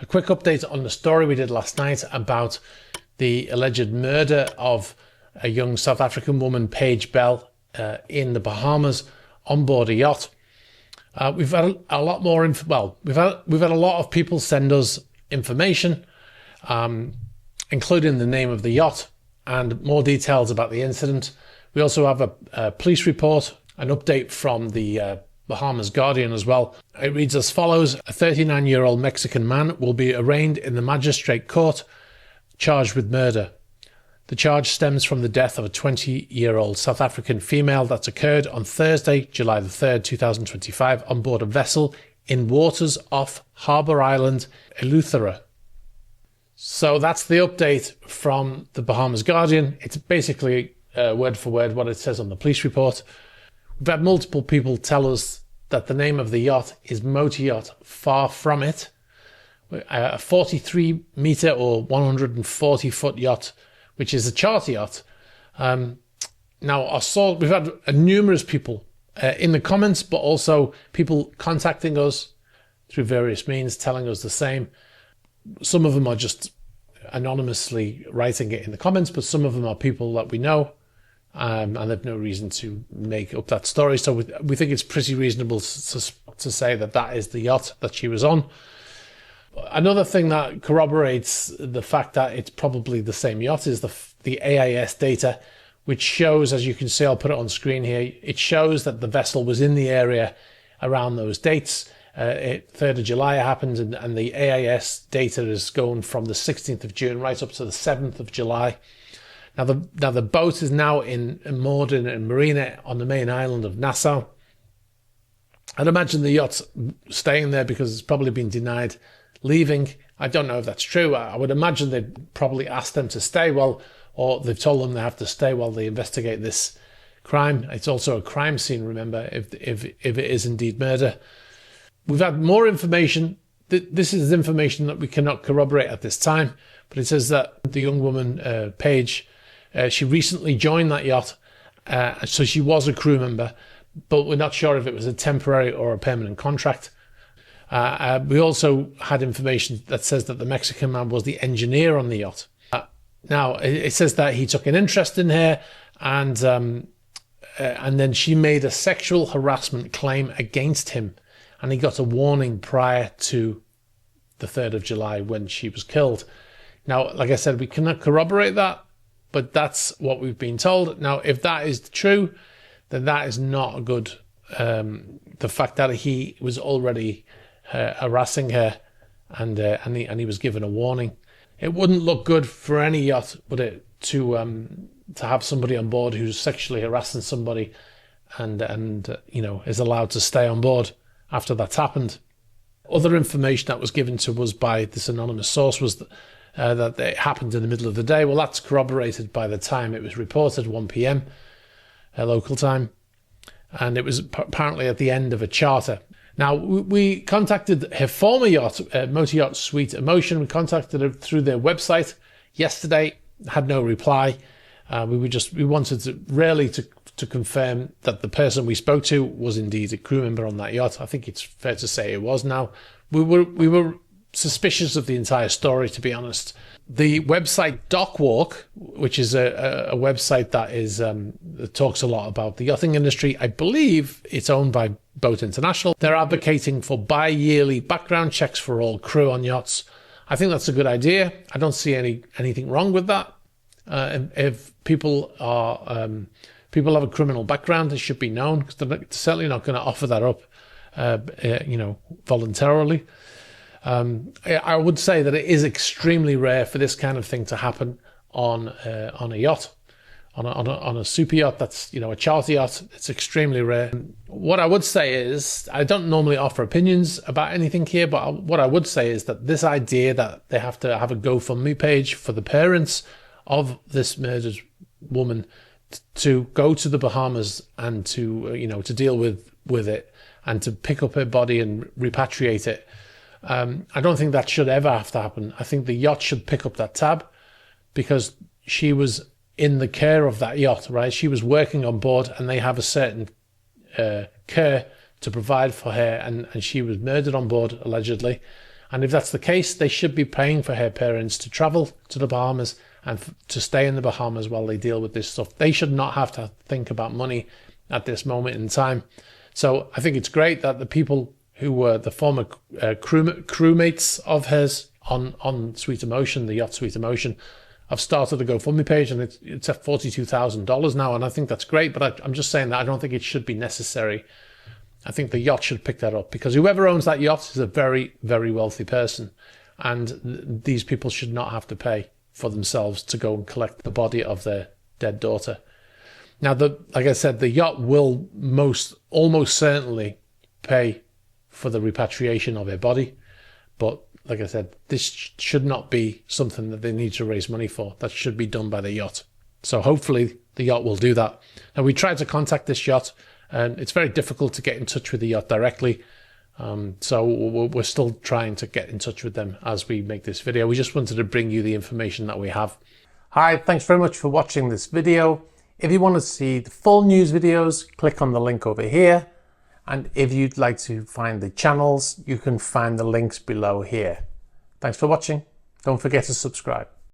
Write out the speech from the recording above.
A quick update on the story we did last night about the alleged murder of a young South African woman, Paige Bell, in the Bahamas on board a yacht. We've had a lot more we've had a lot of people send us information, including the name of the yacht and more details about the incident. We also have a police report, an update from the Bahamas Guardian as well. It reads as follows: a 39-year-old Mexican man will be arraigned in the magistrate court, charged with murder. The charge stems from the death of a 20-year-old South African female that occurred on Thursday, July the 3rd, 2025, on board a vessel in waters off Harbour Island, Eleuthera. So that's the update from the Bahamas Guardian. It's basically word for word what it says on the police report. We've had multiple people tell us that the name of the yacht is Motor Yacht. Far from it. A 43-metre or 140-foot yacht, which is a charter yacht. Now, we've had numerous people in the comments, but also people contacting us through various means, telling us the same. Some of them are just anonymously writing it in the comments, but some of them are people that we know. And they've no reason to make up that story. So we think it's pretty reasonable to say that that is the yacht that she was on. Another thing that corroborates the fact that it's probably the same yacht is the AIS data, which shows, as you can see, I'll put it on screen here, it shows that the vessel was in the area around those dates. 3rd of July happened, and the AIS data is going from the 16th of June right up to the 7th of July. Now the boat is now moored in a marina on the main island of Nassau. I'd imagine the yacht's staying there because it's probably been denied leaving. I don't know if that's true. I would imagine they'd probably ask them to stay or they've told them they have to stay while they investigate this crime. It's also a crime scene, remember, if it is indeed murder. We've had more information. This is information that we cannot corroborate at this time, but it says that the young woman, Paige, she recently joined that yacht, so she was a crew member, but we're not sure if it was a temporary or a permanent contract. We also had information that says that the Mexican man was the engineer on the yacht. Now, it says that he took an interest in her, and then she made a sexual harassment claim against him, and he got a warning prior to the 3rd of July when she was killed. Now, like I said, we cannot corroborate that, but that's what we've been told. Now, if that is true, then that is not good. The fact that he was already harassing her and he was given a warning. It wouldn't look good for any yacht, would it, to have somebody on board who's sexually harassing somebody and is allowed to stay on board after that's happened. Other information that was given to us by this anonymous source was that it happened in the middle of the day. Well, that's corroborated by the time it was reported, 1 p.m. Local time. And it was apparently at the end of a charter. Now, we contacted her former yacht, Motor Yacht Sweet Emotion. We contacted her through their website yesterday, had no reply. We wanted to confirm that the person we spoke to was indeed a crew member on that yacht. I think it's fair to say it was now. We were suspicious of the entire story, to be honest. The website Dockwalk, which is a website that talks a lot about the yachting industry, I believe it's owned by Boat International. They're advocating for bi-yearly background checks for all crew on yachts. I think that's a good idea. I don't see anything wrong with that. If people have a criminal background, it should be known, because they're certainly not going to offer that up, voluntarily. I would say that it is extremely rare for this kind of thing to happen on a yacht, on a super yacht. That's a charter yacht. It's extremely rare. What I would say is, I don't normally offer opinions about anything here, but what I would say is that this idea that they have to have a GoFundMe page for the parents of this murdered woman to go to the Bahamas and to deal with it and to pick up her body and repatriate it. I don't think that should ever have to happen. I think the yacht should pick up that tab, because she was in the care of that yacht, right? She was working on board, and they have a certain care to provide for her, and she was murdered on board, allegedly. And if that's the case, they should be paying for her parents to travel to the Bahamas and to stay in the Bahamas while they deal with this stuff. They should not have to think about money at this moment in time. So I think it's great that the people who were the former crewmates of hers on Sweet Emotion, the yacht Sweet Emotion, have started a GoFundMe page, and it's at $42,000 now, and I think that's great. But I'm just saying that I don't think it should be necessary. I think the yacht should pick that up, because whoever owns that yacht is a very, very wealthy person, and these people should not have to pay for themselves to go and collect the body of their dead daughter. Now, like I said, the yacht will almost certainly pay for the repatriation of her body, but like I said, this should not be something that they need to raise money for. That should be done by the yacht. So hopefully the yacht will do that. Now, we tried to contact this yacht, and it's very difficult to get in touch with the yacht directly. So we're still trying to get in touch with them as we make this video. We just wanted to bring you the information that we have. Hi, thanks very much for watching this video. If you want to see the full news videos, click on the link over here. And if you'd like to find the channels, you can find the links below here. Thanks for watching. Don't forget to subscribe.